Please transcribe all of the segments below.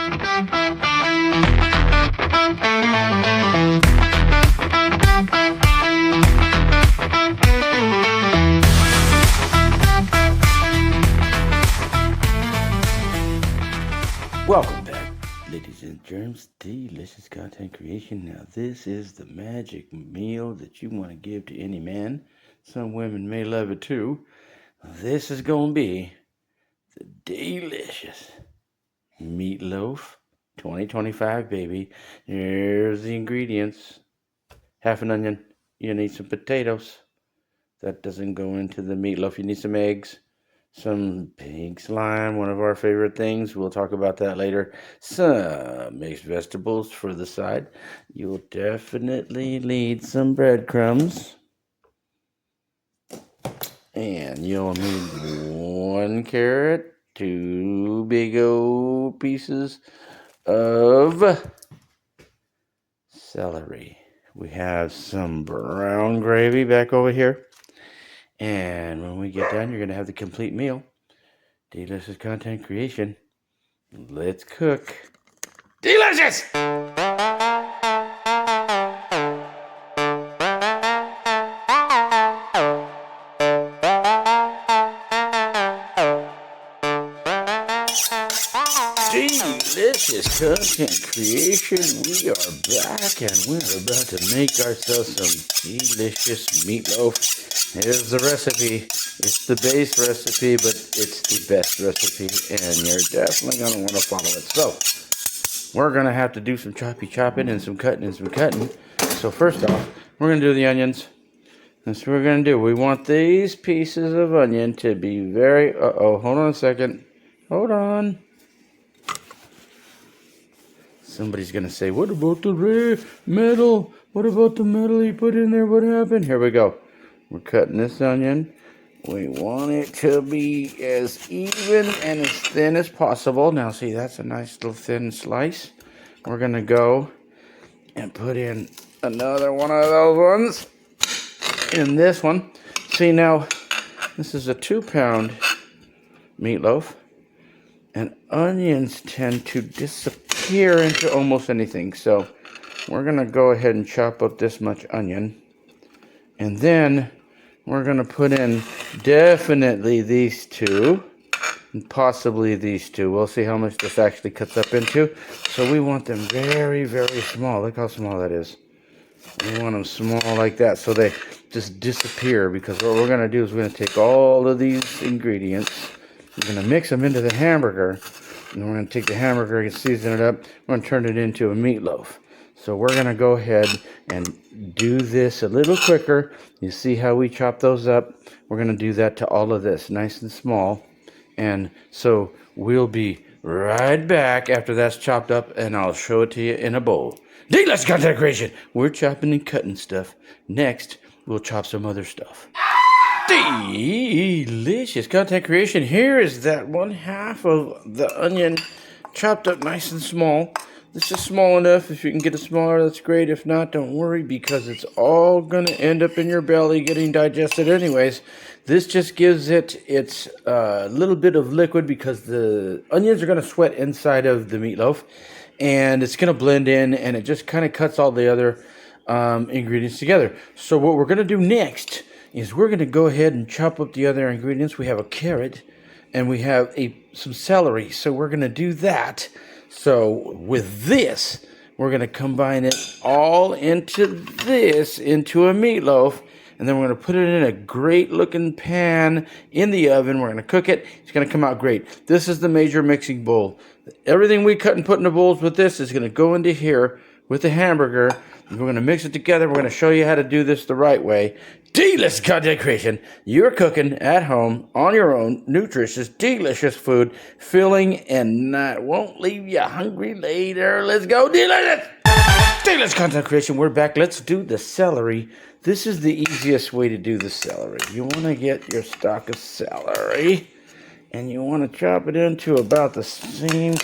Welcome back, ladies and germs. Delicious content creation. Now, this is the magic meal that you want to give to any man. Some women may love it too. This is going to be the delicious meatloaf 2025, baby. Here's the ingredients. Half an onion. You need some potatoes. That doesn't go into the meatloaf. You need some eggs. Some pink slime, one of our favorite things. We'll talk about that later. Some mixed vegetables for the side. You'll definitely need some breadcrumbs. And you'll need 1 carrot, 2 big old pieces of celery. We have some brown gravy back over here. And when we get done, you're going to have the complete meal. Delicious content creation. Let's cook. Delicious! Delicious content creation. We are back and we're about to make ourselves some delicious meatloaf. Here's the recipe. It's the base recipe, but it's the best recipe, and you're definitely going to want to follow it. So, we're going to have to do some chopping and some cutting. So first off, we're going to do the onions. That's what we're going to do. We want these pieces of onion to be very... hold on a second. Hold on. Somebody's going to say, what about the red metal? What about the metal you put in there? What happened? Here we go. We're cutting this onion. We want it to be as even and as thin as possible. Now, see, that's a nice little thin slice. We're going to go and put in another one of those ones in this one. See, now, this is a 2-pound meatloaf, and onions tend to disappear into almost anything. So we're going to go ahead and chop up this much onion, and then we're going to put in definitely these 2 and possibly these 2. We'll see how much this actually cuts up into. So we want them very, very small. Look how small that is. We want them small like that so they just disappear, because what we're going to do is we're going to take all of these ingredients, we're going to mix them into the hamburger, and we're going to take the hamburger and season it up. We're going to turn it into a meatloaf. So we're going to go ahead and do this a little quicker. You see how we chop those up? We're going to do that to all of this, nice and small. And so we'll be right back after that's chopped up, and I'll show it to you in a bowl. Delicious content creation. We're chopping and cutting stuff. Next, we'll chop some other stuff. Delicious content creation. Here is that 1/2 of the onion chopped up nice and small. This is small enough. If you can get it smaller, that's great. If not, don't worry, because it's all going to end up in your belly getting digested anyways. This just gives it its little bit of liquid, because the onions are going to sweat inside of the meatloaf, and it's going to blend in, and it just kind of cuts all the other ingredients together. So what we're going to do next is we're going to go ahead and chop up the other ingredients. We have a carrot, and we have some celery. So we're going to do that. So with this, we're going to combine it all into a meatloaf, and then we're going to put it in a great looking pan in the oven. We're going to cook it. It's going to come out great. This is the major mixing bowl. Everything we cut and put in the bowls with this is going to go into here with the hamburger. And we're going to mix it together. We're going to show you how to do this the right way. Delicious content creation. You're cooking at home on your own. Nutritious, delicious food, filling, and won't leave you hungry later. Let's go. Delicious. Delicious content creation. We're back. Let's do the celery. This is the easiest way to do the celery. You want to get your stock of celery, and you want to chop it into about the same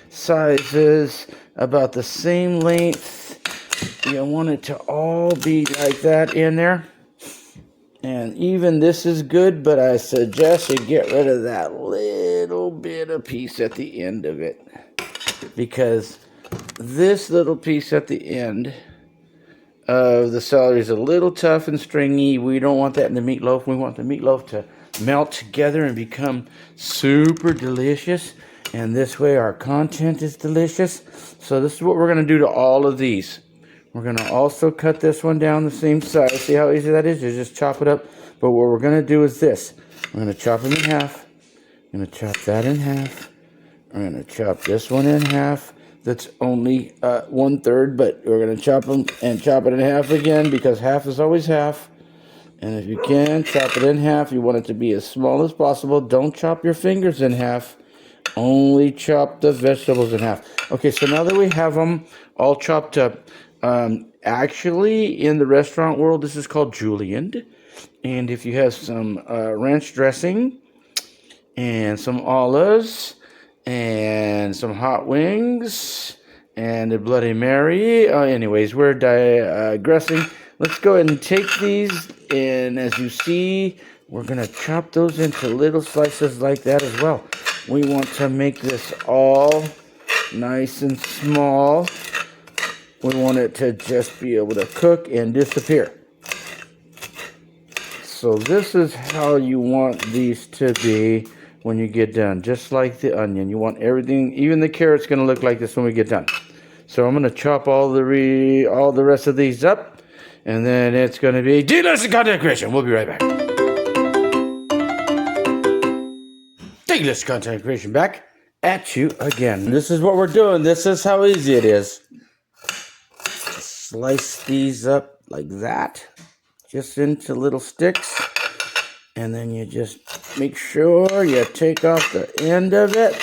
sizes, about the same length. You want it to all be like that in there. And even this is good, but I suggest you get rid of that little bit of piece at the end of it. because this little piece at the end of the celery is a little tough and stringy. We don't want that in the meatloaf. We want the meatloaf to melt together and become super delicious. And this way our content is delicious. So this is what we're going to do to all of these. We're going to also cut this one down the same size. See how easy that is? You just chop it up. But what we're going to do is this. We're going to chop them in half. I'm going to chop that in half. I'm going to chop this one in half. That's only 1/3, but we're going to chop them and chop it in half again because half is always half. And if you can, chop it in half. You want it to be as small as possible. Don't chop your fingers in half. Only chop the vegetables in half. Okay, so now that we have them all chopped up, actually in the restaurant world, this is called julienne. And if you have some ranch dressing and some olives and some hot wings and a Bloody Mary. Anyways, we're digressing. Let's go ahead and take these, and as you see, we're going to chop those into little slices like that as well. We want to make this all nice and small. We want it to just be able to cook and disappear. So this is how you want these to be when you get done, just like the onion. You want everything, even the carrot's going to look like this when we get done. So I'm going to chop all the rest of these up, and then it's going to be delicious content creation. We'll be right back. Delicious content creation back at you again. This is what we're doing. This is how easy it is. Slice these up like that, just into little sticks. And then you just make sure you take off the end of it.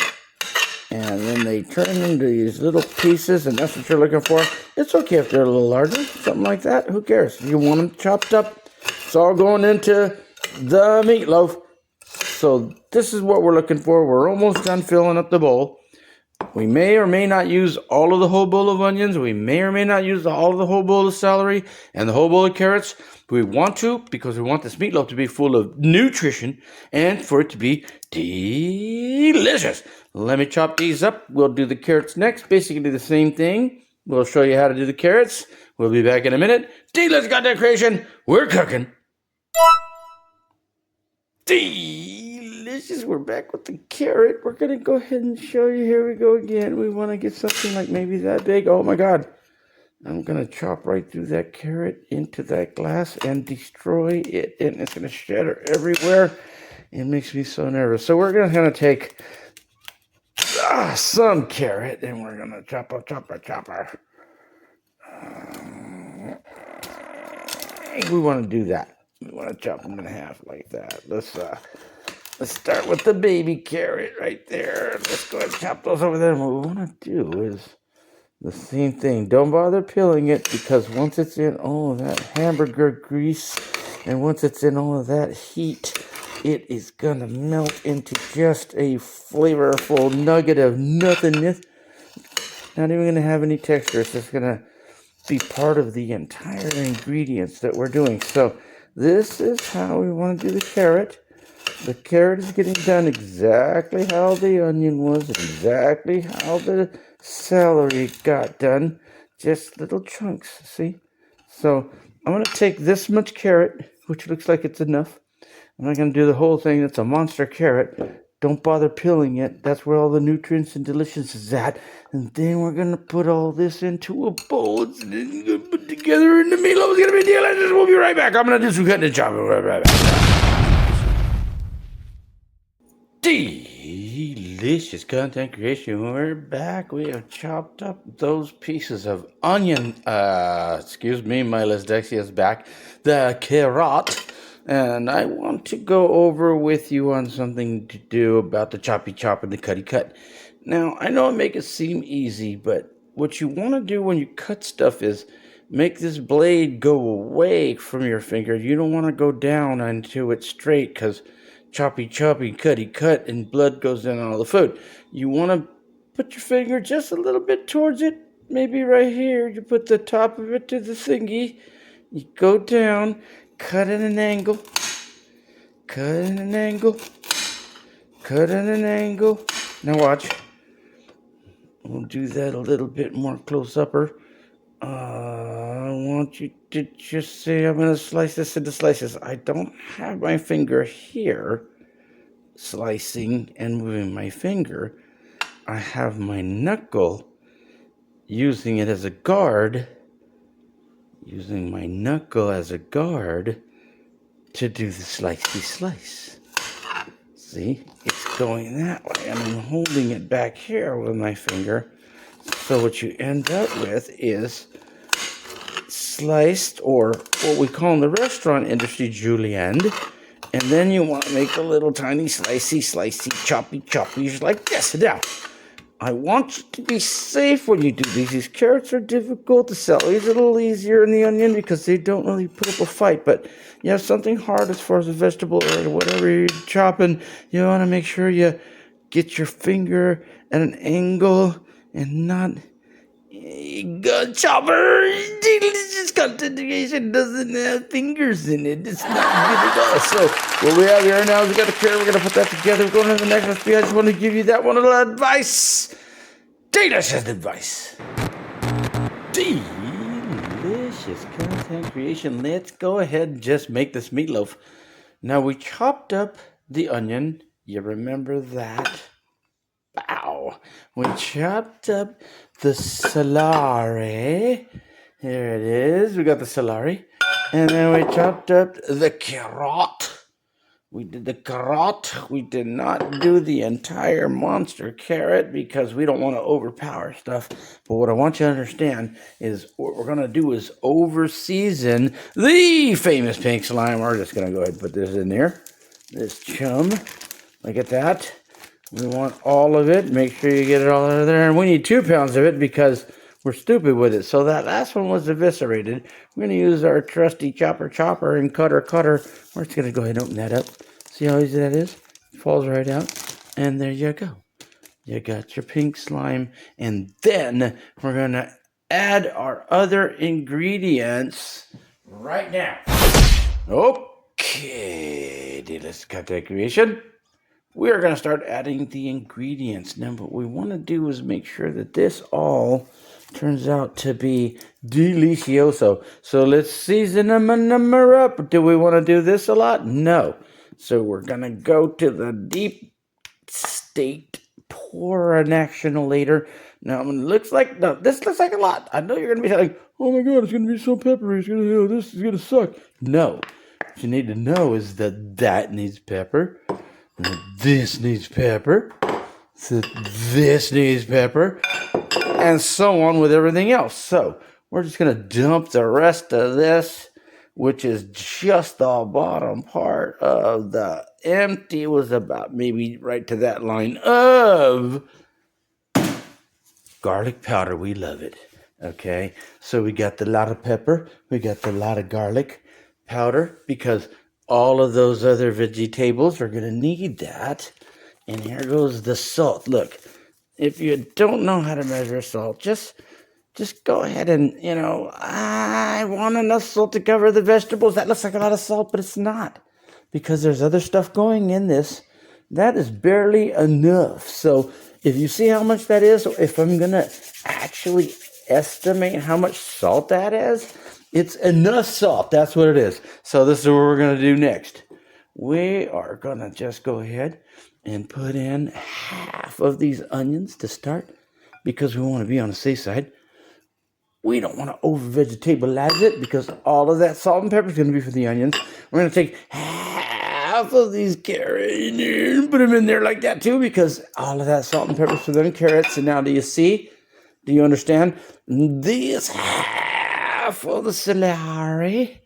And then they turn into these little pieces, and that's what you're looking for. It's okay if they're a little larger, something like that. Who cares? You want them chopped up. It's all going into the meatloaf. So this is what we're looking for. We're almost done filling up the bowl. We may or may not use all of the whole bowl of onions. We may or may not use all of the whole bowl of celery and the whole bowl of carrots. We want to because we want this meatloaf to be full of nutrition and for it to be delicious. Let me chop these up. We'll do the carrots next. Basically the same thing. We'll show you how to do the carrots. We'll be back in a minute. Delicious content creation. We're cooking. Delicious. We're back with the carrot. We're going to go ahead and show you. Here we go again. We want to get something like maybe that big. Oh my God. I'm going to chop right through that carrot into that glass and destroy it. And it's going to shatter everywhere. It makes me so nervous. So we're going to take some carrot and we're going to chop. We want to do that. We want to chop them in half like that. Let's start with the baby carrot right there. Let's go ahead and chop those over there. And what we want to do is the same thing. Don't bother peeling it because once it's in all of that hamburger grease and once it's in all of that heat, it is going to melt into just a flavorful nugget of nothingness. Not even going to have any texture. It's just going to be part of the entire ingredients that we're doing. So this is how we want to do the carrot. The carrot is getting done exactly how the onion was, exactly how the celery got done. Just little chunks, see? So I'm going to take this much carrot, which looks like it's enough. I'm not going to do the whole thing. That's a monster carrot. Don't bother peeling it. That's where all the nutrients and delicious is at. And then we're going to put all this into a bowl. It's going to put together in the meatloaf. It's going to be delicious. We'll be right back. I'm going to do some cutting and chopping. We'll be right back. Delicious content creation. We're back. We have chopped up those pieces of onion. Excuse me, my dyslexia is back. The carrot. And I want to go over with you on something to do about the choppy chop and the cutty cut. Now, I know it makes it seem easy, but what you want to do when you cut stuff is make this blade go away from your finger. You don't want to go down until it's straight because choppy, cutty, cut, and blood goes down on all the food. You want to put your finger just a little bit towards it, maybe right here. You put the top of it to the thingy. You go down. Cut at an angle, cut at an angle, cut at an angle. Now watch. We'll do that a little bit more close-upper. I want you to just say I'm going to slice this into slices. I don't have my finger here slicing and moving my finger. I have my knuckle using it as a guard, using my knuckle as a guard to do the slicey slice. See, it's going that way, and I'm holding it back here with my finger. So what you end up with is sliced, or what we call in the restaurant industry, julienne. And then you want to make a little tiny slicey, choppies like this. Now, I want you to be safe when you do these. These carrots are difficult. The celery's a little easier in the onion because they don't really put up a fight. But you have something hard as far as a vegetable or whatever you're chopping. You want to make sure you get your finger at an angle and not... Good chopper! Delicious concentration doesn't have fingers in it. It's not good at all. So, what we have here now is we got a carrot. We're going to put that together. We're going to the next recipe. I just want to give you that one little advice. Delicious advice. Delicious content creation. Let's go ahead and just make this meatloaf. Now, we chopped up the onion. You remember that? Wow. We chopped up the celery. Here it is. We got the celery. And then we chopped up the carrot. We did the carrot. We did not do the entire monster carrot because we don't want to overpower stuff. But what I want you to understand is what we're going to do is over-season the famous pink slime. We're just going to go ahead and put this in there. This chum. Look at that. We want all of it. Make sure you get it all out of there. And we need 2 pounds of it because we're stupid with it. So that last one was eviscerated. We're going to use our trusty chopper and cutter. We're just going to go ahead and open that up. See how easy that is? It falls right out. And there you go. You got your pink slime. And then we're going to add our other ingredients right now. Okay. Let's cut that creation. We are going to start adding the ingredients. Now, what we want to do is make sure that this all turns out to be delicioso. So let's season them up. Do we want to do this a lot? No. So we're going to go to the deep state pour an action later. Now, this looks like a lot. I know you're going to be like, oh my God, it's going to be so peppery. This is going to suck. No. What you need to know is that needs pepper. This needs pepper, so this needs pepper, and so on with everything else. So we're just going to dump the rest of this, which is just the bottom part of the empty. It was about maybe right to that line of garlic powder. We love it. Okay, so we got the lot of pepper, we got the lot of garlic powder because all of those other vegetables are going to need that. And here goes the salt. Look, if you don't know how to measure salt, just go ahead and, I want enough salt to cover the vegetables. That looks like a lot of salt, but it's not. Because there's other stuff going in this. That is barely enough. So if you see how much that is, if I'm going to actually estimate how much salt that is, it's enough salt. That's what it is. So this is what we're going to do next. We are going to just go ahead and put in half of these onions to start because we want to be on the safe side. We don't want to over-vegetabilize it because all of that salt and pepper is going to be for the onions. We're going to take half of these carrots and put them in there like that too because all of that salt and pepper is for them carrots. And now do you see? Do you understand? This half of the celery,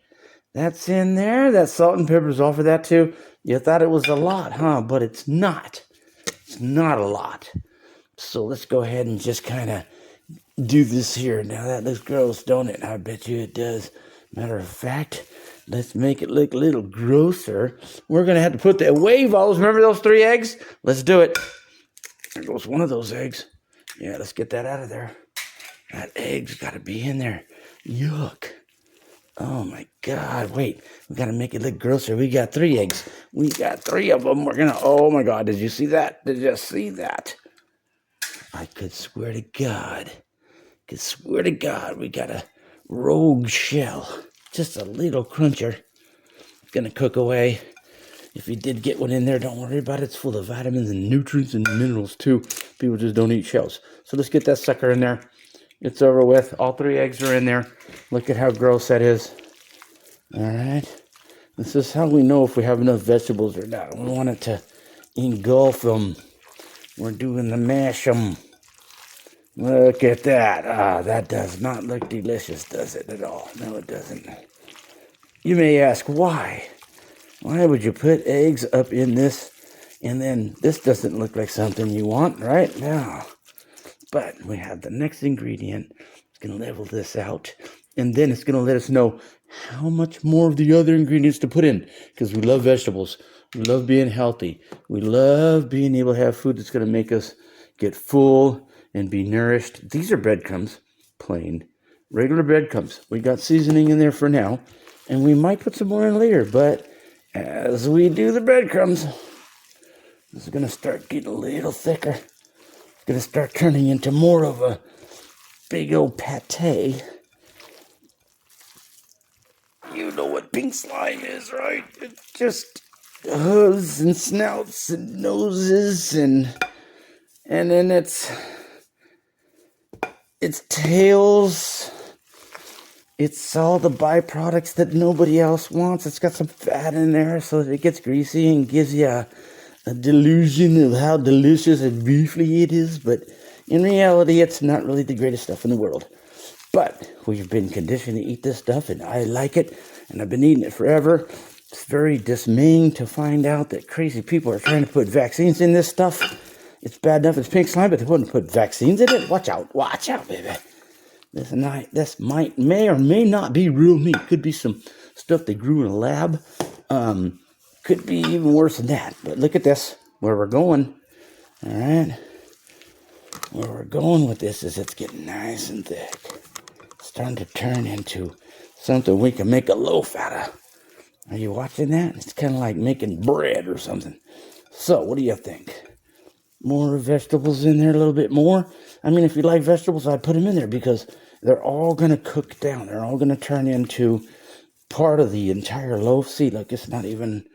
that's in there. That salt and pepper is all for that too. You thought it was a lot, huh? But it's not. It's not a lot. So let's go ahead and just kind of do this here. Now that looks gross, don't it? I bet you it does. Matter of fact, let's make it look a little grosser. We're going to have to put the away balls. Remember those 3 eggs? Let's do it. There goes one of those eggs. Yeah, let's get that out of there. That egg's got to be in there. Yuck. Oh my God. Wait, we got to make it look grosser. We got 3 eggs. We got 3 of them. We're going to, oh my God. Did you see that? Did you see that? I could swear to God, we got a rogue shell. Just a little cruncher. It's gonna cook away. If you did get one in there, don't worry about it. It's full of vitamins and nutrients and minerals too. People just don't eat shells. So let's get that sucker in there. It's over with. All 3 eggs are in there. Look at how gross that is. All right. This is how we know if we have enough vegetables or not. We want it to engulf them. We're doing the mash them. Look at that. That does not look delicious, does it at all? No, it doesn't. You may ask, why? Why would you put eggs up in this and then this doesn't look like something you want, right? No. But we have the next ingredient. It's going to level this out. And then it's going to let us know how much more of the other ingredients to put in. Because we love vegetables. We love being healthy. We love being able to have food that's going to make us get full and be nourished. These are breadcrumbs. Plain. Regular breadcrumbs. We got seasoning in there for now. And we might put some more in later. But as we do the breadcrumbs, this is going to start getting a little thicker. It's going to start turning into more of a big old pate. You know what pink slime is, right? It's just hooves and snouts and noses and then it's tails. It's all the byproducts that nobody else wants. It's got some fat in there so that it gets greasy and gives you a delusion of how delicious and beefy it is. But in reality, it's not really the greatest stuff in the world. But we've been conditioned to eat this stuff, and I like it, and I've been eating it forever. It's very dismaying to find out that crazy people are trying to put vaccines in this stuff. It's bad enough it's pink slime, but they wouldn't put vaccines in it. Watch out, baby. This may or may not be real meat. Could be some stuff they grew in a lab. Could be even worse than that. But look at this, where we're going. All right. Where we're going with this is it's getting nice and thick. It's starting to turn into something we can make a loaf out of. Are you watching that? It's kind of like making bread or something. So, what do you think? More vegetables in there, a little bit more. I mean, if you like vegetables, I'd put them in there because they're all going to cook down. They're all going to turn into part of the entire loaf. See, look, it's not even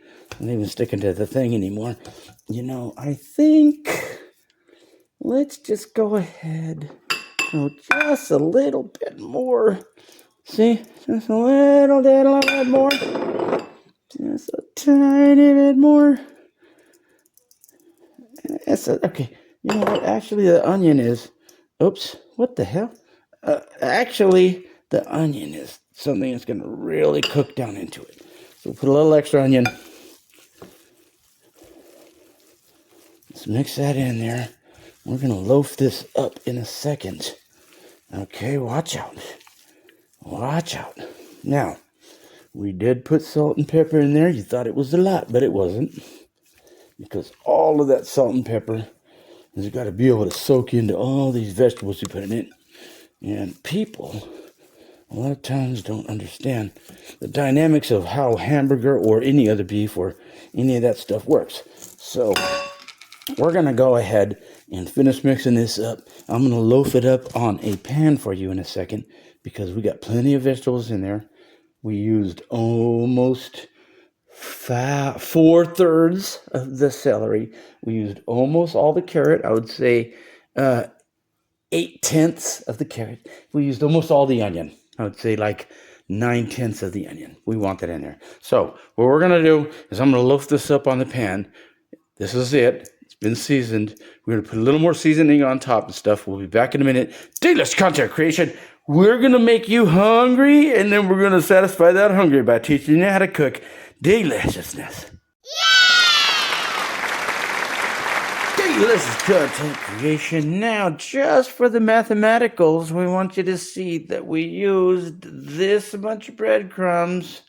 sticking to the thing anymore. You know, I think let's just go ahead. Oh, just a little bit more. See, just a little bit more. Just a tiny bit more. Okay, you know what? Actually, the onion is... Oops, what the hell? Actually, the onion is something that's going to really cook down into it. So put a little extra onion. Let's mix that in there. We're going to loaf this up in a second. Okay, watch out. Watch out. Now, we did put salt and pepper in there. You thought it was a lot, but it wasn't. Because all of that salt and pepper has got to be able to soak into all these vegetables you put in it. And people, a lot of times, don't understand the dynamics of how hamburger or any other beef or any of that stuff works. So, we're going to go ahead and finish mixing this up. I'm going to loaf it up on a pan for you in a second because we got plenty of vegetables in there. We used almost 4/3 of the celery. We used almost all the carrot. I would say 8/10 of the carrot. We used almost all the onion. I would say like 9/10 of the onion. We want that in there. So what we're going to do is I'm going to loaf this up on the pan. This is it. It's been seasoned. We're going to put a little more seasoning on top and stuff. We'll be back in a minute. Delicious content creation. We're going to make you hungry, and then we're going to satisfy that hunger by teaching you how to cook deliciousness. Delicious content creation. Now, just for the mathematicals, we want you to see that we used this much breadcrumbs.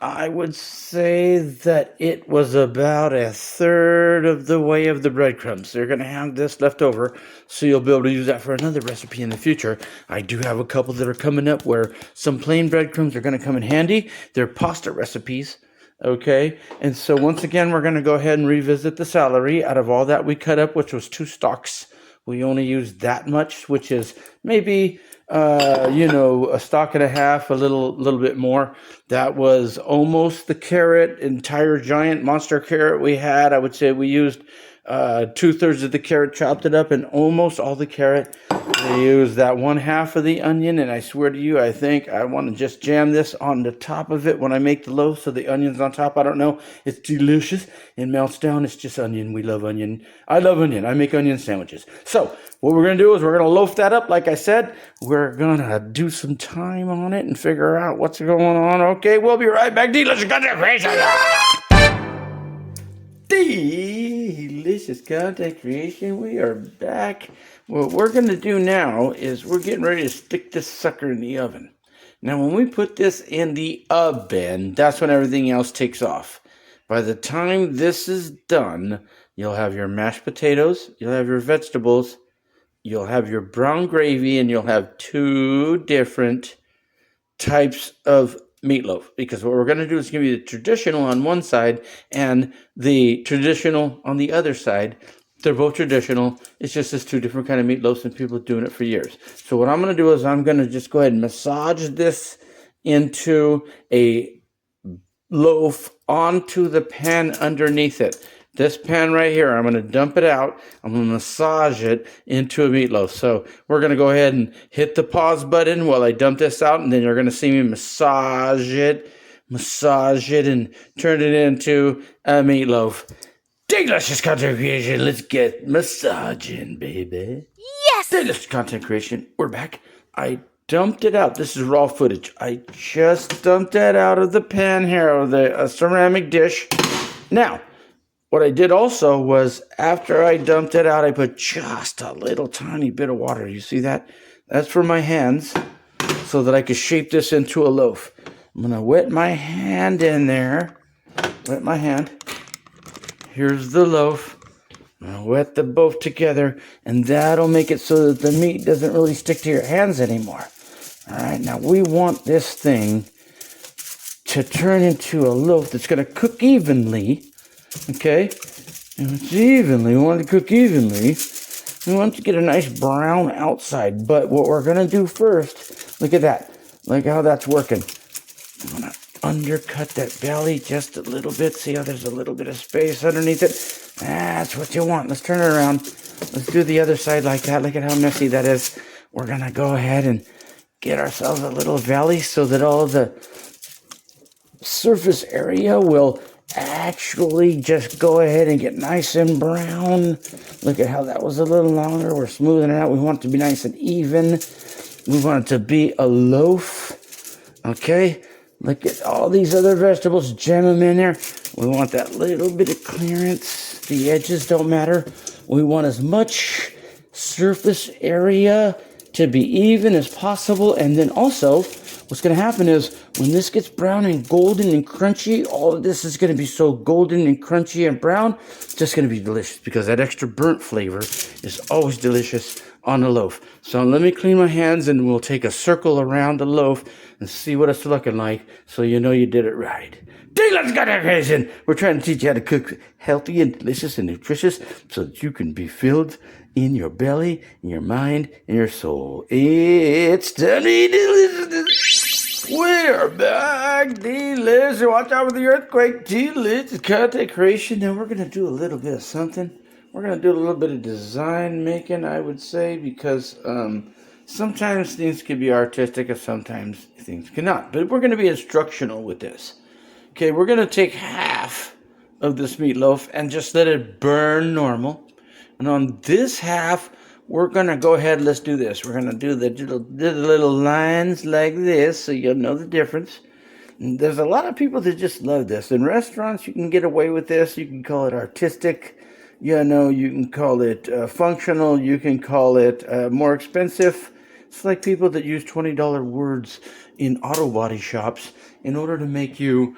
I would say that it was about 1/3 of the way of the breadcrumbs. They're going to have this left over, so you'll be able to use that for another recipe in the future. I do have a couple that are coming up where some plain breadcrumbs are going to come in handy. They're pasta recipes, okay? And so once again, we're going to go ahead and revisit the celery. Out of all that we cut up, which was 2 stalks, We only used that much, which is maybe a stock and a half, a little bit more. That was almost the carrot, entire giant monster carrot we had. I would say we used 2/3 of the carrot, chopped it up, and almost all the carrot. I used that 1/2 of the onion, and I swear to you, I think I want to just jam this on the top of it when I make the loaf, so the onion's on top. I don't know. It's delicious. It melts down. It's just onion. We love onion. I love onion. I make onion sandwiches. So what we're going to do is we're going to loaf that up. Like I said, we're going to do some time on it and figure out what's going on. Okay, we'll be right back. Delicious content creation. Delicious content creation. We are back. What we're going to do now is we're getting ready to stick this sucker in the oven. Now, when we put this in the oven, that's when everything else takes off. By the time this is done, you'll have your mashed potatoes, you'll have your vegetables, you'll have your brown gravy, and you'll have 2 different types of meatloaf, because what we're going to do is give you the traditional on one side and the traditional on the other side. They're both traditional. It's just this 2 different kind of meatloaves, and people are doing it for years. So what I'm going to do is I'm going to just go ahead and massage this into a loaf onto the pan underneath it. This pan right here, I'm going to dump it out. I'm going to massage it into a meatloaf. So we're going to go ahead and hit the pause button while I dump this out, and then you're going to see me massage it, and turn it into a meatloaf. Delicious content creation. Let's get massaging, baby. Yes! Delicious content creation. We're back. I dumped it out. This is raw footage. I just dumped that out of the pan here, of the ceramic dish. Now, what I did also was, after I dumped it out, I put just a little tiny bit of water. You see that? That's for my hands, so that I could shape this into a loaf. I'm going to wet my hand in there. Wet my hand. Here's the loaf. I'm going to wet them both together, and that'll make it so that the meat doesn't really stick to your hands anymore. All right, now we want this thing to turn into a loaf that's going to cook evenly. Okay, and it's evenly. We want it to cook evenly. We want to get a nice brown outside. But what we're going to do first, look at that. Look how that's working. I'm going to undercut that belly just a little bit. See how there's a little bit of space underneath it? That's what you want. Let's turn it around. Let's do the other side like that. Look at how messy that is. We're going to go ahead and get ourselves a little valley so that all the surface area will actually just go ahead and get nice and brown. Look at how that was a little longer. We're smoothing it out. We want it to be nice and even. We want it to be a loaf. Okay, look at all these other vegetables. Jam them in there. We want that little bit of clearance. The edges don't matter. We want as much surface area to be even as possible. And then also, what's going to happen is, when this gets brown and golden and crunchy, all of this is going to be so golden and crunchy and brown, it's just going to be delicious, because that extra burnt flavor is always delicious on a loaf. So let me clean my hands, and we'll take a circle around the loaf and see what it's looking like, so you know you did it right. Delicious content creation. We're trying to teach you how to cook healthy and delicious and nutritious, so that you can be filled in your belly, in your mind, in your soul. It's Tony Delicious. We're back. Delicious. Watch out for the earthquake. Delicious content creation. Now we're going to do a little bit of something. We're going to do a little bit of design making, I would say, because sometimes things can be artistic and sometimes things cannot. But we're going to be instructional with this. Okay, we're going to take half of this meatloaf and just let it burn normal. And on this half, we're going to go ahead, let's do this. We're going to do the little lines like this, so you'll know the difference. And there's a lot of people that just love this. In restaurants, you can get away with this. You can call it artistic. You can call it functional. You can call it more expensive. It's like people that use $20 words in auto body shops in order to make you,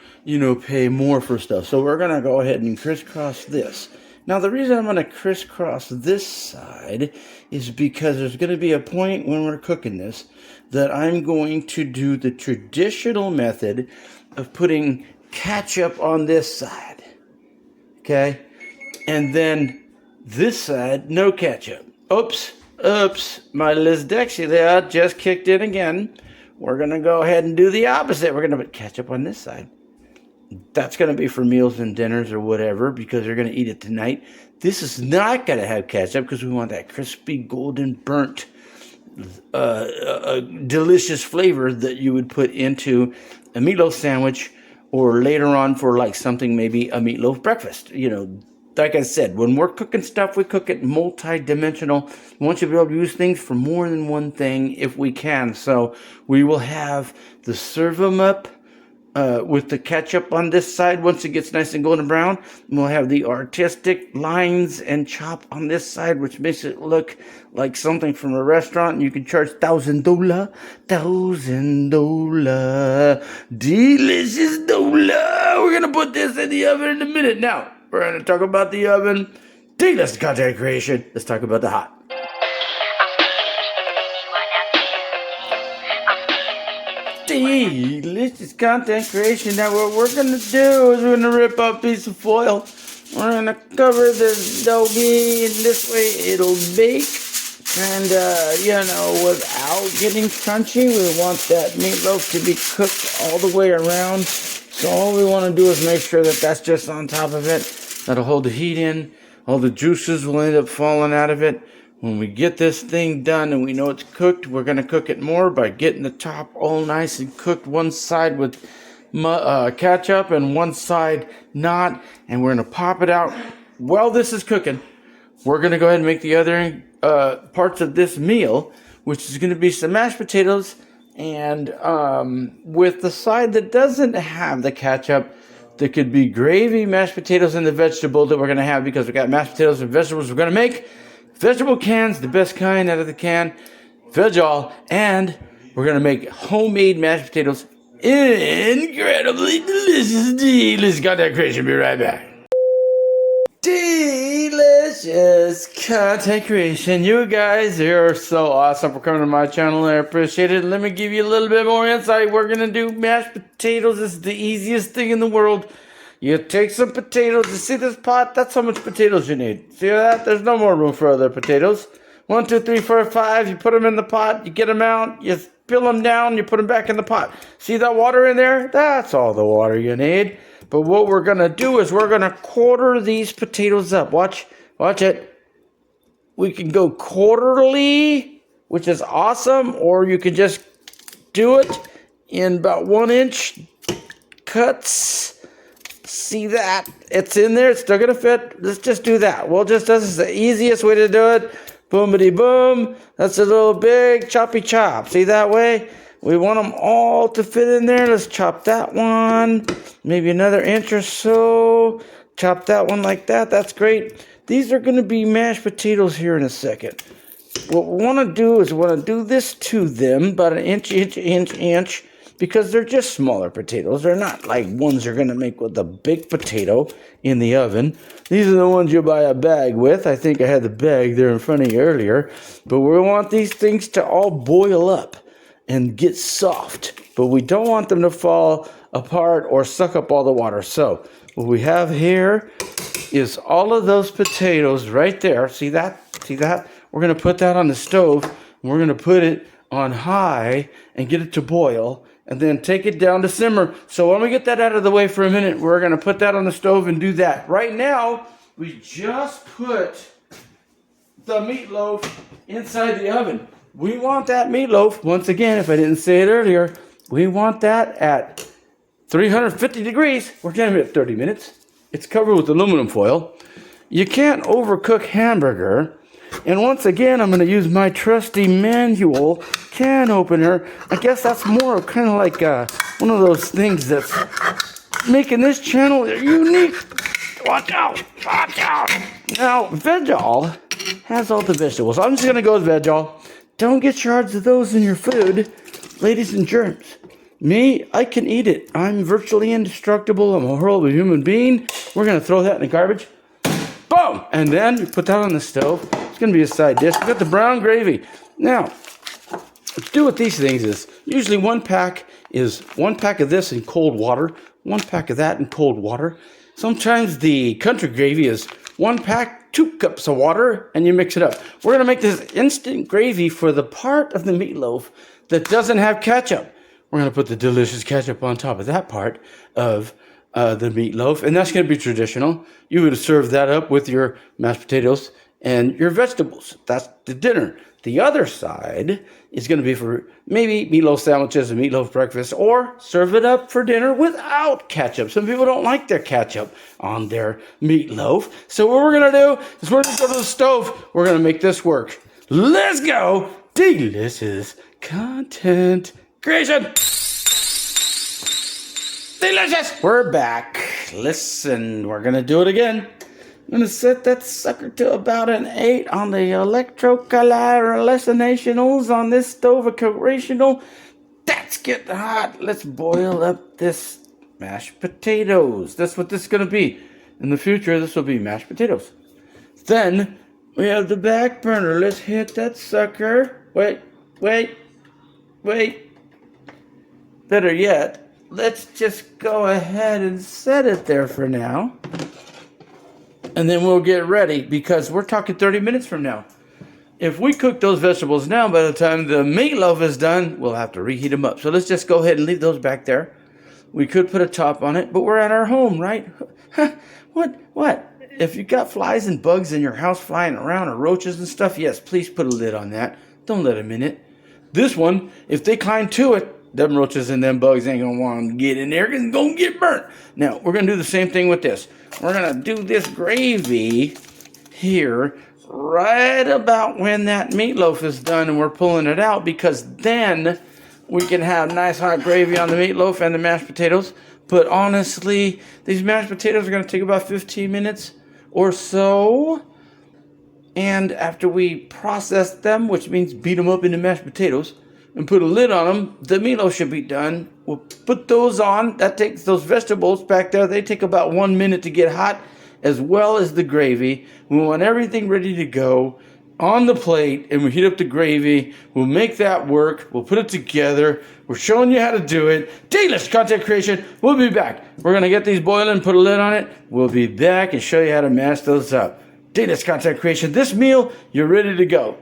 pay more for stuff. So we're going to go ahead and crisscross this. Now, the reason I'm going to crisscross this side is because there's going to be a point when we're cooking this that I'm going to do the traditional method of putting ketchup on this side. Okay? And then this side, no ketchup. Oops, my dyslexia just kicked in again. We're going to go ahead and do the opposite. We're going to put ketchup on this side. That's going to be for meals and dinners or whatever, because they're going to eat it tonight. This is not going to have ketchup because we want that crispy, golden, burnt, delicious flavor that you would put into a meatloaf sandwich, or later on for like something, maybe a meatloaf breakfast. You know, like I said, when we're cooking stuff, we cook it multi-dimensional. We want you to be able to use things for more than one thing if we can. So we will have the serve them up with the ketchup on this side once it gets nice and golden brown. And we'll have the artistic lines and chop on this side, which makes it look like something from a restaurant. And you can charge $1,000, delicious dollar. We're gonna put this in the oven in a minute. Now we're gonna talk about the oven. Delicious content creation. Let's talk about the hot. Delicious content creation. Now what we're going to do is we're going to rip up a piece of foil. We're going to cover this doughy, and this way it'll bake. And, without getting crunchy, we want that meatloaf to be cooked all the way around. So all we want to do is make sure that that's just on top of it. That'll hold the heat in. All the juices will end up falling out of it. When we get this thing done and we know it's cooked, we're going to cook it more by getting the top all nice and cooked, one side with ketchup and one side not. And we're going to pop it out while this is cooking. We're going to go ahead and make the other parts of this meal, which is going to be some mashed potatoes. And with the side that doesn't have the ketchup, there could be gravy, mashed potatoes, and the vegetable that we're going to have, because we got mashed potatoes and vegetables we're going to make. Vegetable cans, the best kind out of the can, veg-all, and we're going to make homemade mashed potatoes. Incredibly delicious content creation. Be right back. Delicious content creation. You guys are so awesome for coming to my channel. I appreciate it. Let me give you a little bit more insight. We're going to do mashed potatoes. This is the easiest thing in the world. You take some potatoes. You see this pot? That's how much potatoes you need. See that? There's no more room for other potatoes. 1, 2, 3, 4, 5. You put them in the pot. You get them out. You spill them down. You put them back in the pot. See that water in there? That's all the water you need. But what we're going to do is we're going to quarter these potatoes up. Watch it. We can go quarterly, which is awesome. Or you can just do it in about 1-inch cuts. See that? It's in there. It's still going to fit. Let's just do that. This is the easiest way to do it. Boomity boom. That's a little big choppy chop. See that way? We want them all to fit in there. Let's chop that one. Maybe another inch or so. Chop that one like that. That's great. These are going to be mashed potatoes here in a second. What we want to do is we want to do this to them. About an inch. Because they're just smaller potatoes. They're not like ones you're going to make with a big potato in the oven. These are the ones you buy a bag with. I think I had the bag there in front of you earlier. But we want these things to all boil up and get soft. But we don't want them to fall apart or suck up all the water. So what we have here is all of those potatoes right there. See that? See that? We're going to put that on the stove. And we're going to put it on high and get it to boil. And then take it down to simmer. So when we get that out of the way for a minute, we're going to put that on the stove and do that. Right now, we just put the meatloaf inside the oven. We want that meatloaf, once again, if I didn't say it earlier, we want that at 350 degrees. We're going to be at 30 minutes. It's covered with aluminum foil. You can't overcook hamburger. And once again, I'm going to use my trusty manual can opener. I guess that's more kind of like one of those things that's making this channel unique. Watch out! Watch out! Now, veg-all has all the vegetables. I'm just going to go with veg-all. Don't get charged of those in your food, ladies and germs. Me, I can eat it. I'm virtually indestructible. I'm a horrible human being. We're going to throw that in the garbage. Boom! And then you put that on the stove. It's going to be a side dish. We got the brown gravy. Now, what you do with these things is usually one pack of this in cold water, one pack of that in cold water. Sometimes the country gravy is 1 pack, 2 cups of water, and you mix it up. We're going to make this instant gravy for the part of the meatloaf that doesn't have ketchup. We're going to put the delicious ketchup on top of that part of the meatloaf, and that's going to be traditional. You would serve that up with your mashed potatoes and your vegetables. That's the dinner. The other side is going to be for maybe meatloaf sandwiches and meatloaf breakfast, or serve it up for dinner without ketchup. Some people don't like their ketchup on their meatloaf. So what we're going to do is we're going to go to the stove. We're going to make this work. Let's go. Delicious content creation. Delicious. We're back. Listen, we're going to do it again. I'm going to set that sucker to about an 8 on the electrocalorizationals on this stove occasional. That's getting hot. Let's boil up this mashed potatoes. That's what this is going to be. In the future, this will be mashed potatoes. Then, we have the back burner. Let's hit that sucker. Wait. Better yet, let's just go ahead and set it there for now. And then we'll get ready, because we're talking 30 minutes from now. If we cook those vegetables now, by the time the meatloaf is done, we'll have to reheat them up. So let's just go ahead and leave those back there. We could put a top on it, but we're at our home, right? What? If you got flies and bugs in your house flying around, or roaches and stuff, yes, please put a lid on that. Don't let them in it. This one, if they climb to it, them roaches and them bugs ain't going to want to get in there, because it's going to get burnt. Now, we're going to do the same thing with this. We're going to do this gravy here right about when that meatloaf is done and we're pulling it out, because then we can have nice hot gravy on the meatloaf and the mashed potatoes. But honestly, these mashed potatoes are going to take about 15 minutes or so. And after we process them, which means beat them up into mashed potatoes, and put a lid on them, the meatloaf should be done. We'll put those on. That takes those vegetables back there. They take about 1 minute to get hot, as well as the gravy. We want everything ready to go on the plate, and we heat up the gravy. We'll make that work. We'll put it together. We're showing you how to do it. Delicious content creation. We'll be back. We're going to get these boiling, put a lid on it. We'll be back and show you how to mash those up. Delicious content creation. This meal, you're ready to go.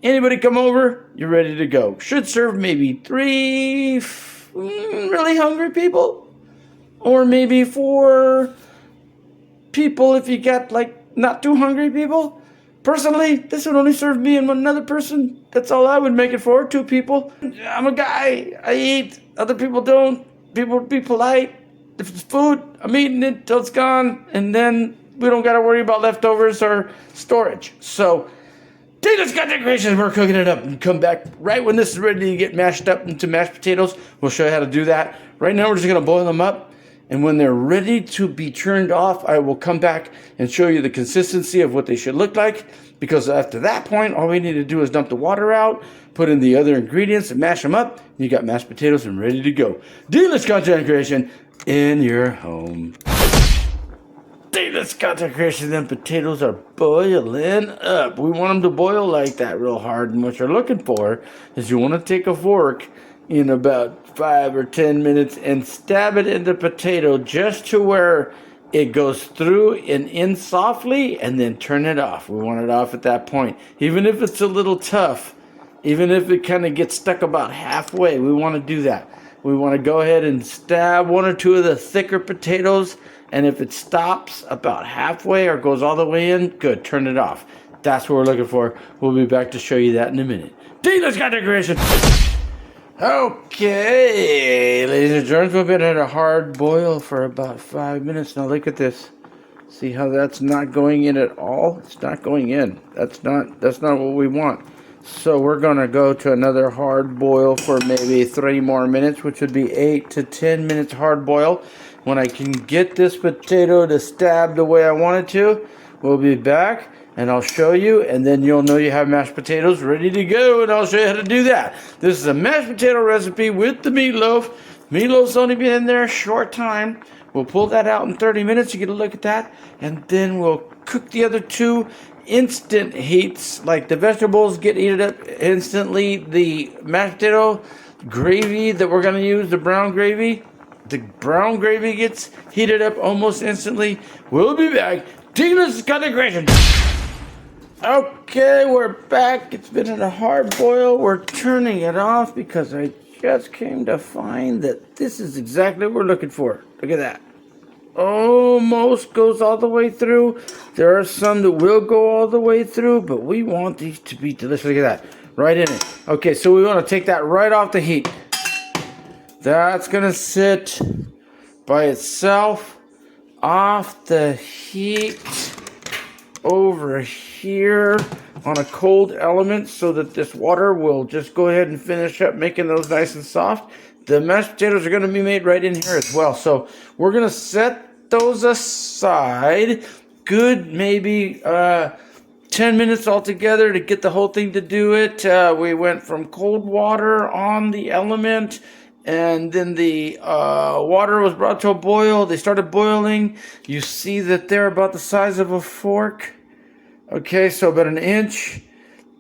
Anybody come over, you're ready to go. Should serve maybe 3 really hungry people. Or maybe 4 people if you got, like, not too hungry people. Personally, this would only serve me and one other person. That's all I would make it for, 2 people. I'm a guy. I eat. Other people don't. People be polite. If it's food, I'm eating it till it's gone. And then we don't got to worry about leftovers or storage. So, delicious content creation, we're cooking it up, and come back right when this is ready to get mashed up into mashed potatoes. We'll show you how to do that. Right now, we're just going to boil them up, and when they're ready to be turned off, I will come back and show you the consistency of what they should look like, because after that point, all we need to do is dump the water out, put in the other ingredients, and mash them up. You got mashed potatoes and ready to go. Delicious content creation in your home. Delicious content creation. Them potatoes are boiling up. We want them to boil like that real hard. And what you're looking for is you want to take a fork in about 5 or 10 minutes and stab it in the potato just to where it goes through and in softly, and then turn it off. We want it off at that point. Even if it's a little tough, even if it kind of gets stuck about halfway, we want to do that. We want to go ahead and stab 1 or 2 of the thicker potatoes. And if it stops about halfway or goes all the way in, good, turn it off. That's what we're looking for. We'll be back to show you that in a minute. Delicious content creation. Okay, ladies and gentlemen, we've been at a hard boil for about 5 minutes. Now look at this. See how that's not going in at all? It's not going in. That's not what we want. So we're going to go to another hard boil for maybe 3 more minutes, which would be 8 to 10 minutes hard boil. When I can get this potato to stab the way I want it to, we'll be back and I'll show you, and then you'll know you have mashed potatoes ready to go, and I'll show you how to do that. This is a mashed potato recipe with the meatloaf. Meatloaf's only been in there a short time. We'll pull that out in 30 minutes. You get a look at that, and then we'll cook the other 2 instant heats, like the vegetables get heated up instantly. The mashed potato gravy that we're going to use, the brown gravy gets heated up almost instantly. We'll be back. delicious content creation. Okay, we're back. It's been in a hard boil. We're turning it off because I just came to find that this is exactly what we're looking for. Look at that. Almost goes all the way through. There are some that will go all the way through, but we want these to be delicious. Look at that. Right in it. Okay, so we want to take that right off the heat. That's going to sit by itself off the heat over here on a cold element so that this water will just go ahead and finish up making those nice and soft. The mashed potatoes are going to be made right in here as well. So we're going to set those aside. Good, maybe 10 minutes altogether to get the whole thing to do it. We went from cold water on the element, and then the water was brought to a boil. They started boiling. You see that they're about the size of a fork. Okay, so about an inch.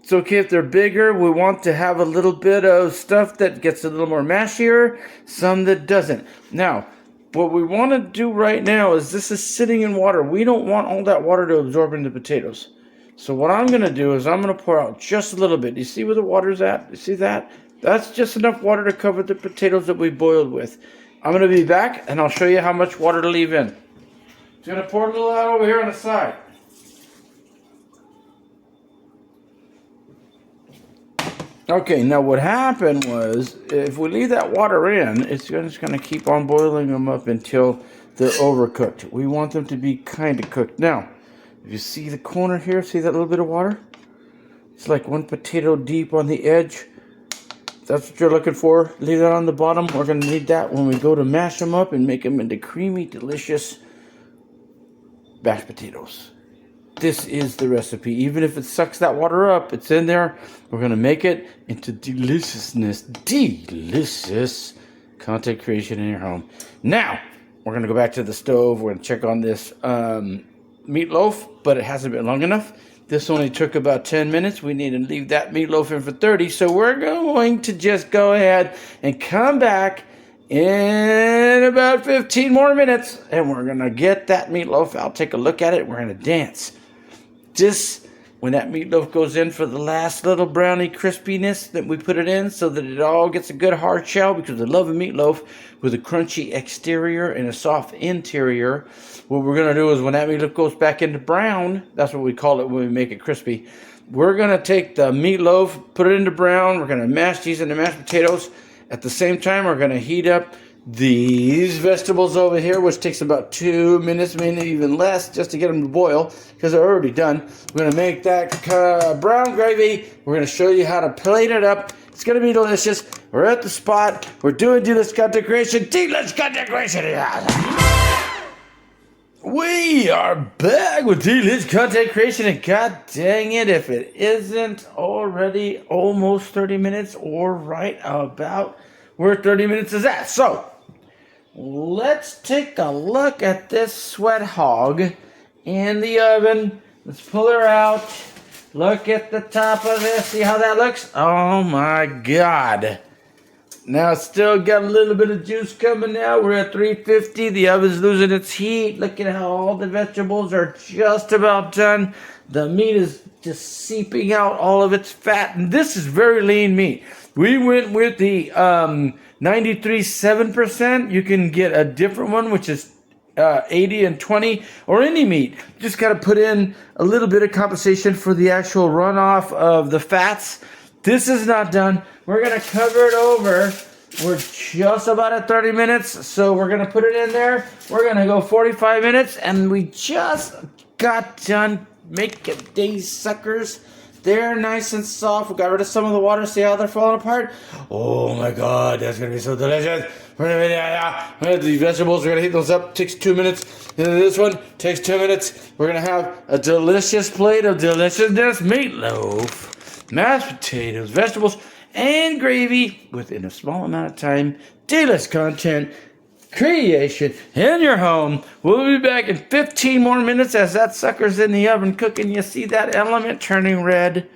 It's okay if they're bigger. We want to have a little bit of stuff that gets a little more mashier, some that doesn't. Now, what we want to do right now is this is sitting in water. We don't want all that water to absorb into potatoes. So what I'm going to do is I'm going to pour out just a little bit. You see where the water's at? You see that? That's just enough water to cover the potatoes that we boiled with. I'm going to be back and I'll show you how much water to leave in. Just going to pour a little out over here on the side. Okay, now what happened was, if we leave that water in, it's just going to keep on boiling them up until they're overcooked. We want them to be kind of cooked. Now, if you see the corner here, see that little bit of water? It's like one potato deep on the edge. That's what you're looking for. Leave that on the bottom. We're going to need that when we go to mash them up and make them into creamy, delicious mashed potatoes. This is the recipe. Even if it sucks that water up, it's in there. We're going to make it into deliciousness. Delicious content creation in your home. Now, we're going to go back to the stove. We're going to check on this meatloaf, but it hasn't been long enough. This only took about 10 minutes. We need to leave that meatloaf in for 30. So we're going to just go ahead and come back in about 15 more minutes. And we're going to get that meatloaf out, take a look at it. We're going to dance. Just when that meatloaf goes in for the last little brownie crispiness that we put it in so that it all gets a good hard shell, because I love a meatloaf with a crunchy exterior and a soft interior. What we're going to do is when that meatloaf goes back into brown, that's what we call it when we make it crispy. We're going to take the meatloaf, put it into brown. We're going to mash these into mashed potatoes. At the same time, we're going to heat up these vegetables over here, which takes about 2 minutes, maybe even less, just to get them to boil, because they're already done. We're going to make that brown gravy. We're going to show you how to plate it up. It's going to be delicious. We're at the spot. We're doing delicious content creation. Delicious content creation. We are back with delicious content creation, and god dang it, if it isn't already almost 30 minutes or right about where 30 minutes is at. So, let's take a look at this sweat hog in the oven. Let's pull her out. Look at the top of this. See how that looks? Oh my god. Now it's still got a little bit of juice coming out. We're at 350. The oven's losing its heat. Look at how all the vegetables are just about done. The meat is just seeping out all of its fat. And this is very lean meat. We went with the 93.7%. You can get a different one, which is 80 and 20, or any meat. Just got to put in a little bit of compensation for the actual runoff of the fats. This is not done. We're going to cover it over. We're just about at 30 minutes, so we're going to put it in there. We're going to go 45 minutes, and we just got done making these suckers. They're nice and soft. We got rid of some of the water. See how they're falling apart? Oh my god, that's going to be so delicious. The vegetables, we're going to heat those up. Takes 2 minutes. And this one takes 2 minutes. We're going to have a delicious plate of deliciousness meatloaf, mashed potatoes, vegetables, and gravy within a small amount of time. Delicious content creation in your home. We'll be back in 15 more minutes as that sucker's in the oven cooking. You see that element turning red?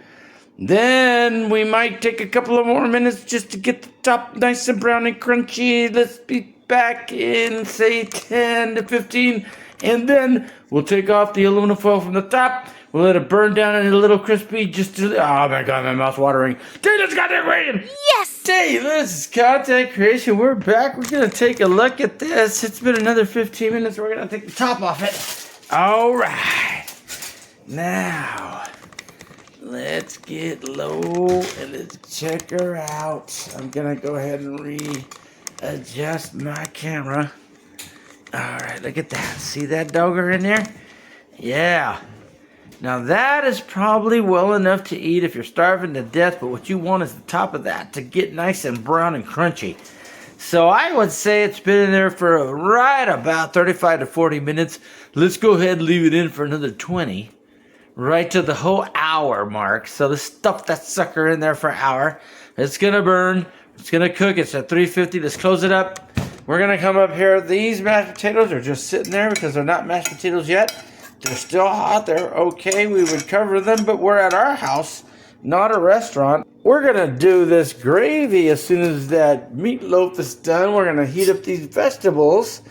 Then we might take a couple of more minutes just to get the top nice and brown and crunchy. Let's be back in, say, 10 to 15. And then we'll take off the aluminum foil from the top. We'll let it burn down and a little crispy oh my god, my mouth's watering. Taylor's content creation! Yes! Taylor's content creation. We're back. We're going to take a look at this. It's been another 15 minutes. We're going to take the top off it. All right. Now, let's get low and let's check her out. I'm going to go ahead and readjust my camera. All right, look at that. See that dogger in there? Yeah. Now that is probably well enough to eat if you're starving to death, but what you want is the top of that to get nice and brown and crunchy. So I would say it's been in there for right about 35 to 40 minutes. Let's go ahead and leave it in for another 20, right to the whole hour mark. So let's stuff that sucker in there for an hour. It's gonna burn, it's gonna cook, it's at 350, let's close it up. We're gonna come up here. These mashed potatoes are just sitting there because they're not mashed potatoes yet. They're still hot. They're okay. We would cover them, but we're at our house, not a restaurant. We're going to do this gravy as soon as that meatloaf is done. We're going to heat up these vegetables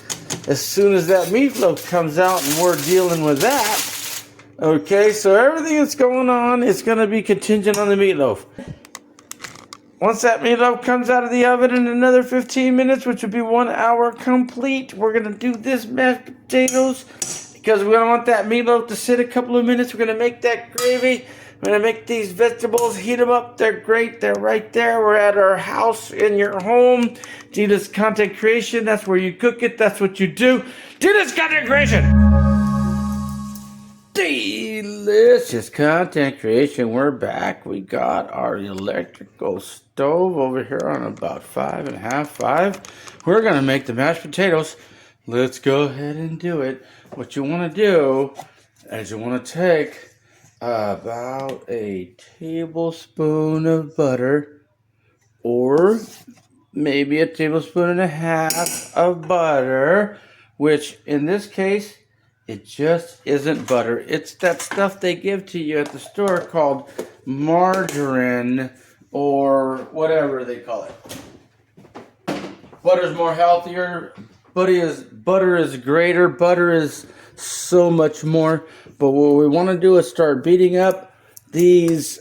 as soon as that meatloaf comes out, and we're dealing with that. Okay, so everything that's going on is going to be contingent on the meatloaf. Once that meatloaf comes out of the oven in another 15 minutes, which would be 1 hour complete, we're going to do this mashed potatoes. Because we don't want that meatloaf to sit a couple of minutes. We're going to make that gravy. We're going to make these vegetables, heat them up. They're great. They're right there. We're at our house in your home. Tina's content creation. That's where you cook it. That's what you do. Tina's content creation. Delicious content creation. We're back. We got our electrical stove over here on about 5.5. We're going to make the mashed potatoes. Let's go ahead and do it. What you want to do is you want to take about a tablespoon of butter, or maybe a tablespoon and a half of butter, which in this case, it just isn't butter. It's that stuff they give to you at the store called margarine or whatever they call it. Butter's more healthier. Butter is greater. Butter is so much more. But what we want to do is start beating up these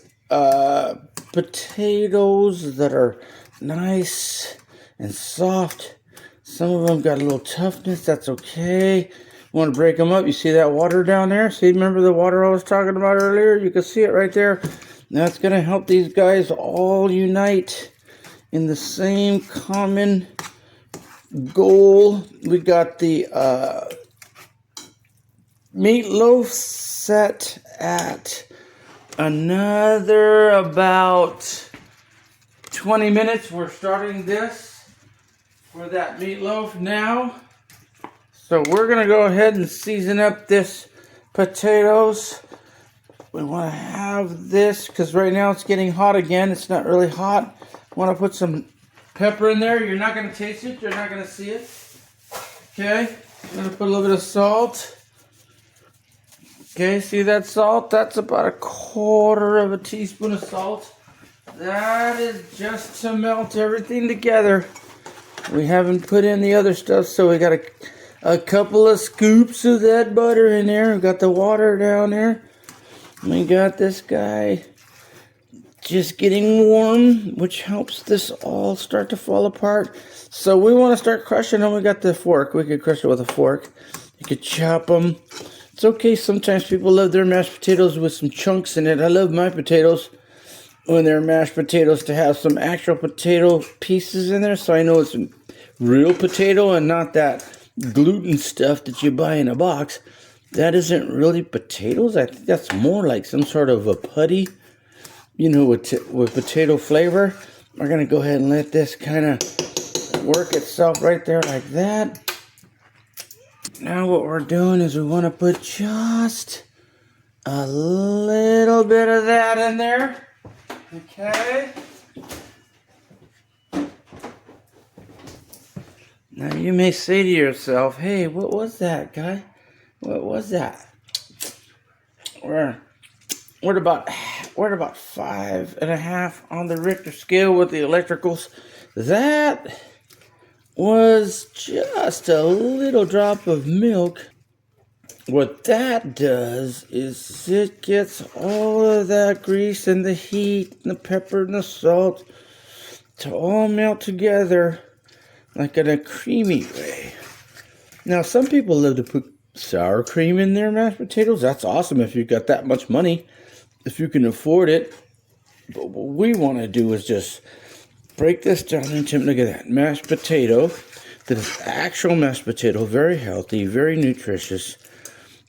potatoes that are nice and soft. Some of them got a little toughness. That's okay. You want to break them up. You see that water down there? See, remember the water I was talking about earlier? You can see it right there. That's going to help these guys all unite in the same common goal. We got the meatloaf set at another about 20 minutes. We're starting this for that meatloaf now. So we're going to go ahead and season up this potatoes. We want to have this because right now it's getting hot again. It's not really hot. Want to put some pepper in there. You're not going to taste it. You're not going to see it. Okay. I'm going to put a little bit of salt. Okay. See that salt? That's about 1/4 teaspoon of salt. That is just to melt everything together. We haven't put in the other stuff, so we got a couple of scoops of that butter in there. We got the water down there. We got this guy just getting warm, which helps this all start to fall apart. So we want to start crushing them. We got the fork. We could crush it with a fork. You could chop them. It's okay. Sometimes people love their mashed potatoes with some chunks in it. I love my potatoes when they're mashed potatoes to have some actual potato pieces in there, so I know it's a real potato and not that gluten stuff that you buy in a box. That isn't really potatoes. I think that's more like some sort of a putty, with potato flavor. We're going to go ahead and let this kind of work itself right there like that. Now what we're doing is we want to put just a little bit of that in there. Okay. Now you may say to yourself, hey, what was that, guy? What was that? We're at about 5.5 on the Richter scale with the electricals. That was just a little drop of milk. What that does is it gets all of that grease and the heat and the pepper and the salt to all melt together like in a creamy way. Now, some people love to put sour cream in their mashed potatoes. That's awesome if you've got that much money, if you can afford it. But what we want to do is just break this down into, look at that, mashed potato. That is actual mashed potato, very healthy, very nutritious.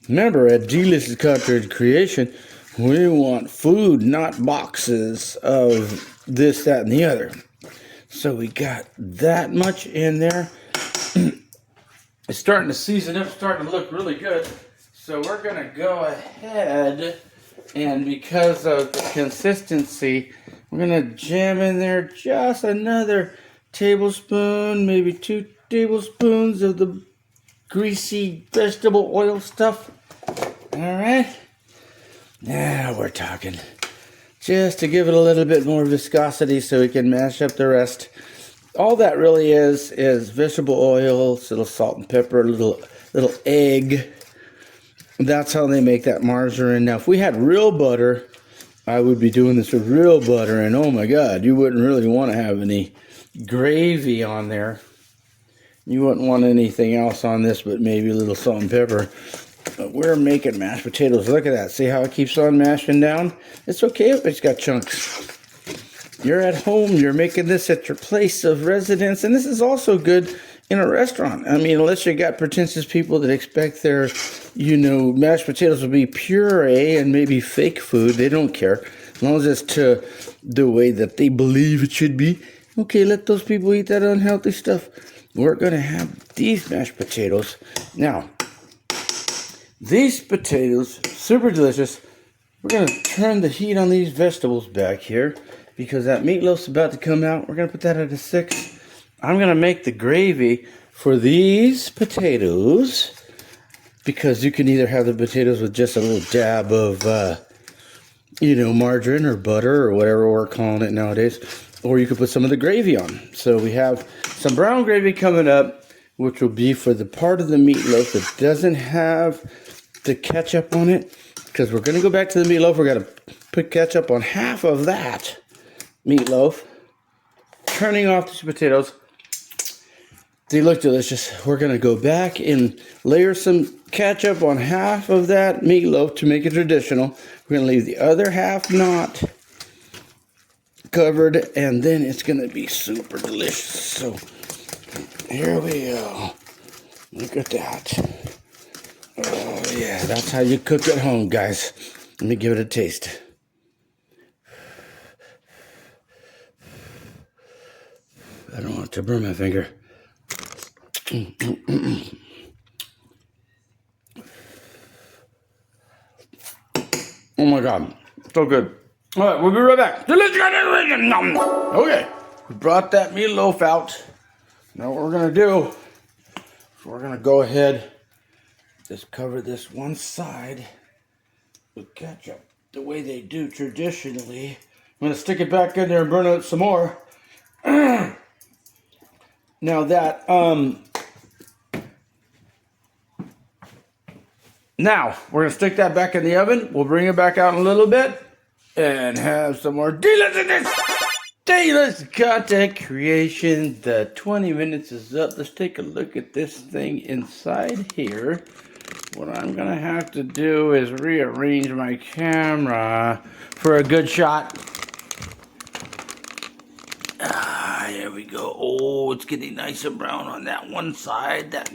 Remember, at Delicious Content Creation, we want food, not boxes of this, that, and the other. So we got that much in there. It's starting to season up, starting to look really good. So we're going to go ahead, and because of the consistency, we're going to jam in there just another tablespoon, maybe 2 tablespoons of the greasy vegetable oil stuff. All right. Now we're talking. Just to give it a little bit more viscosity so we can mash up the rest. All that really is vegetable oil, a little salt and pepper, a little egg. That's how they make that margarine. Now, if we had real butter, I would be doing this with real butter, and oh my God, you wouldn't really want to have any gravy on there. You wouldn't want anything else on this but maybe a little salt and pepper. But we're making mashed potatoes. Look at that. See how it keeps on mashing down? It's okay if it's got chunks. You're at home. You're making this at your place of residence. And this is also good in a restaurant. I mean, unless you got pretentious people that expect their, mashed potatoes will be puree and maybe fake food. They don't care. As long as it's to the way that they believe it should be. Okay, let those people eat that unhealthy stuff. We're going to have these mashed potatoes. Now, these potatoes, super delicious. We're going to turn the heat on these vegetables back here because that meatloaf's about to come out. We're going to put that at a 6. I'm going to make the gravy for these potatoes because you can either have the potatoes with just a little dab of, margarine or butter or whatever we're calling it nowadays, or you could put some of the gravy on. So we have some brown gravy coming up, which will be for the part of the meatloaf that doesn't have the ketchup on it, because we're going to go back to the meatloaf. We're going to put ketchup on half of that meatloaf. Turning off these potatoes. They look delicious. We're going to go back and layer some ketchup on half of that meatloaf to make it traditional. We're going to leave the other half not covered, and then it's going to be super delicious. So here we go. Look at that. Oh yeah, that's how you cook at home, guys. Let me give it a taste. I don't want it to burn my finger. Oh my God, so good. All right, we'll be right back. Okay, we brought that meatloaf out. Now what we're gonna do is we're gonna go ahead, just cover this one side with ketchup the way they do traditionally. I'm gonna stick it back in there and burn it some more. Now that now we're gonna stick that back in the oven. We'll bring it back out in a little bit and have some more delicious content creation. The 20 minutes is up. Let's take a look at this thing inside here. What I'm gonna have to do is rearrange my camera for a good shot. There we go. Oh, it's getting nice and brown on that one side. That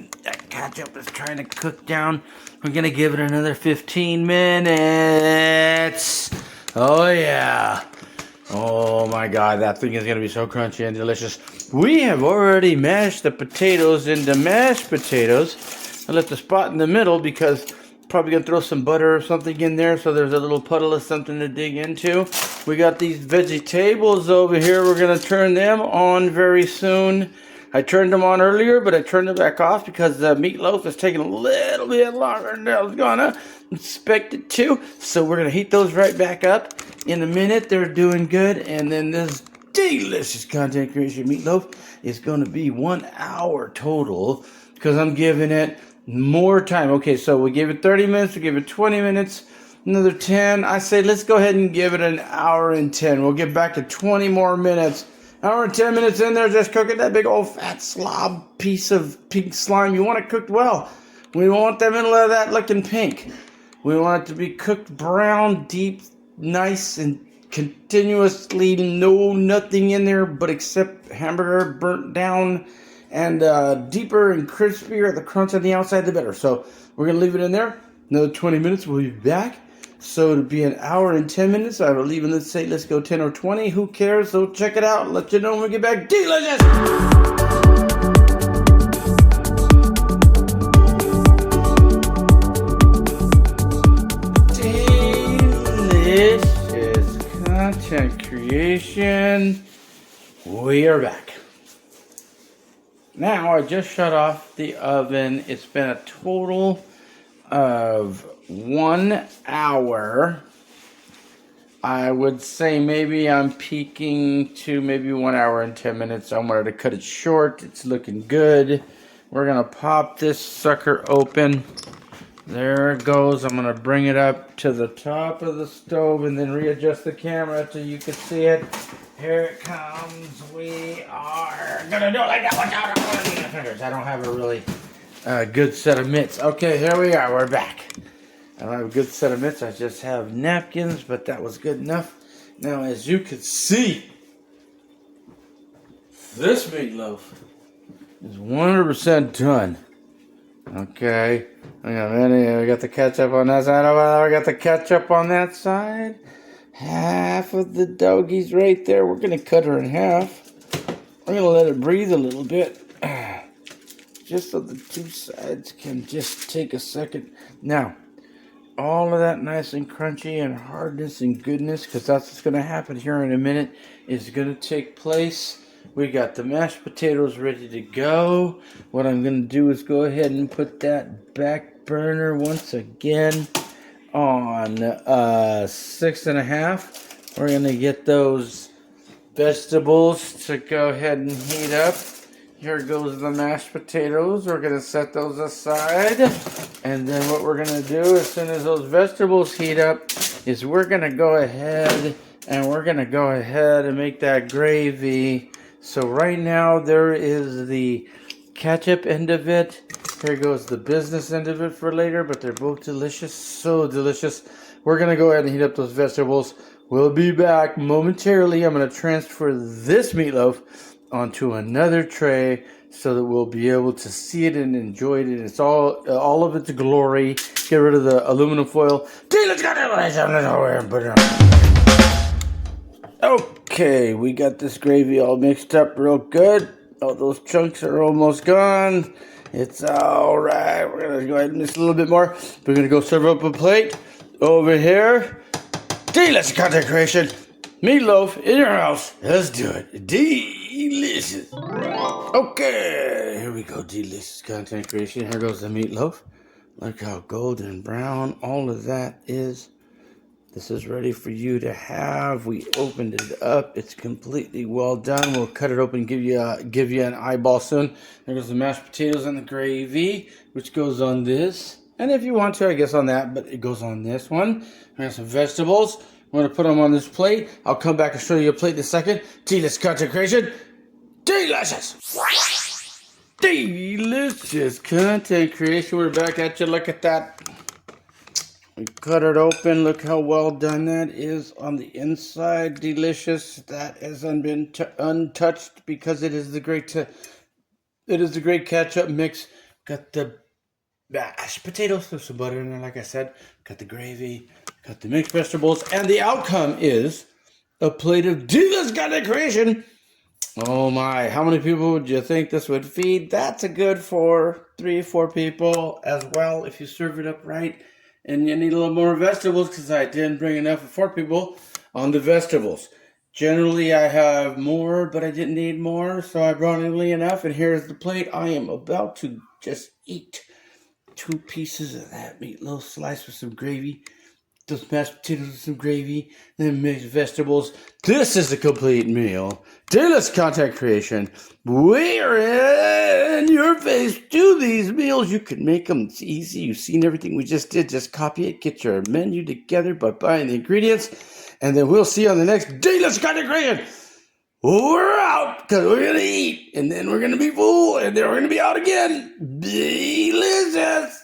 ketchup is trying to cook down. We're gonna give it another 15 minutes. Oh yeah. Oh my God, that thing is gonna be so crunchy and delicious. We have already mashed the potatoes into mashed potatoes. I left a spot in the middle because probably gonna throw some butter or something in there so there's a little puddle of something to dig into. We got these vegetables over here. We're gonna turn them on very soon. I turned them on earlier, but I turned them back off because the meatloaf is taking a little bit longer than I was gonna expect it to. So we're gonna heat those right back up in a minute. They're doing good, and then this delicious content creation meatloaf is gonna be 1 hour total because I'm giving it More time. Okay, so we gave it 30 minutes, we gave it 20 minutes, another 10. I say let's go ahead and give it an hour and 10. We'll get back to 20 more minutes. Hour and 10 minutes in there, just cooking that big old fat slob piece of pink slime. You want it cooked well. We want the middle of that looking pink. We want it to be cooked brown, deep, nice, and continuously nothing in there but except hamburger burnt down and deeper and crispier. The crunch on the outside, the better. So we're going to leave it in there. Another 20 minutes. We'll be back. So it'll be an hour and 10 minutes. I will even let's go 10 or 20. Who cares? So check it out. Let you know when we get back. Delicious! Content creation. We are back. Now I just shut off the oven. It's been a total of 1 hour. I would say maybe I'm peaking to maybe 1 hour and 10 minutes. I wanted to cut it short. It's looking good. We're gonna pop this sucker open. There it goes. I'm going to bring it up to the top of the stove and then readjust the camera so you can see it. Here it comes. We are going to do it like that. Watch out. I don't have a really good set of mitts. Okay, here we are. We're back. I don't have a good set of mitts. I just have napkins, but that was good enough. Now, as you can see, this meatloaf is 100% done. Okay. We got the ketchup on that side over there. We got the ketchup on that side. Half of the doggies right there. We're going to cut her in half. We're going to let it breathe a little bit. Just so the two sides can just take a second. Now, all of that nice and crunchy and hardness and goodness, because that's what's going to happen here in a minute, is going to take place. We got the mashed potatoes ready to go. What I'm going to do is go ahead and put that back burner once again on 6.5. We're going to get those vegetables to go ahead and heat up. Here goes the mashed potatoes. We're going to set those aside. And then what we're going to do as soon as those vegetables heat up is we're going to go ahead and make that gravy. So right now there is the ketchup end of it. Here goes the business end of it for later, but they're both delicious, so delicious. We're going to go ahead and heat up those vegetables. We'll be back momentarily. I'm going to transfer this meatloaf onto another tray so that we'll be able to see it and enjoy it. It's all of its glory. Get rid of the aluminum foil. Okay, we got this gravy all mixed up real good. All those chunks are almost gone. It's all right. We're going to go ahead and mix a little bit more. We're going to go serve up a plate over here. Delicious content creation. Meatloaf in your house. Let's do it. Delicious. Okay, here we go. Delicious content creation. Here goes the meatloaf. Look how golden brown all of that is. This is ready for you to have. We opened it up. It's completely well done. We'll cut it open and give you an eyeball soon. There goes the mashed potatoes and the gravy, which goes on this. And if you want to, I guess on that, but it goes on this one. We got some vegetables. We're going to put them on this plate. I'll come back and show you a plate in a second. Delicious content creation. Delicious. Delicious content creation. We're back at you. Look at that. We cut it open. Look how well done that is on the inside. Delicious. That hasn't been untouched because it is the great ketchup mix. Got the mashed potatoes, throw some butter in there, like I said. Got the gravy. Got the mixed vegetables, and the outcome is a plate of delicious content creation. Oh my! How many people would you think this would feed? That's a good 3-4 people as well if you serve it up right. And you need a little more vegetables because I didn't bring enough for 4 people on the vegetables. Generally, I have more, but I didn't need more, so I brought only enough. And here's the plate. I am about to just eat 2 pieces of that meatloaf sliced with some gravy. those mashed potatoes with some gravy, then mixed vegetables. This is a complete meal. Delicious content creation. We're in your face. Do these meals. You can make them. It's easy. You've seen everything we just did. Just copy it. Get your menu together by buying the ingredients. And then we'll see you on the next Delicious content creation. We're out because we're going to eat. And then we're going to be full. And then we're going to be out again. Delicious.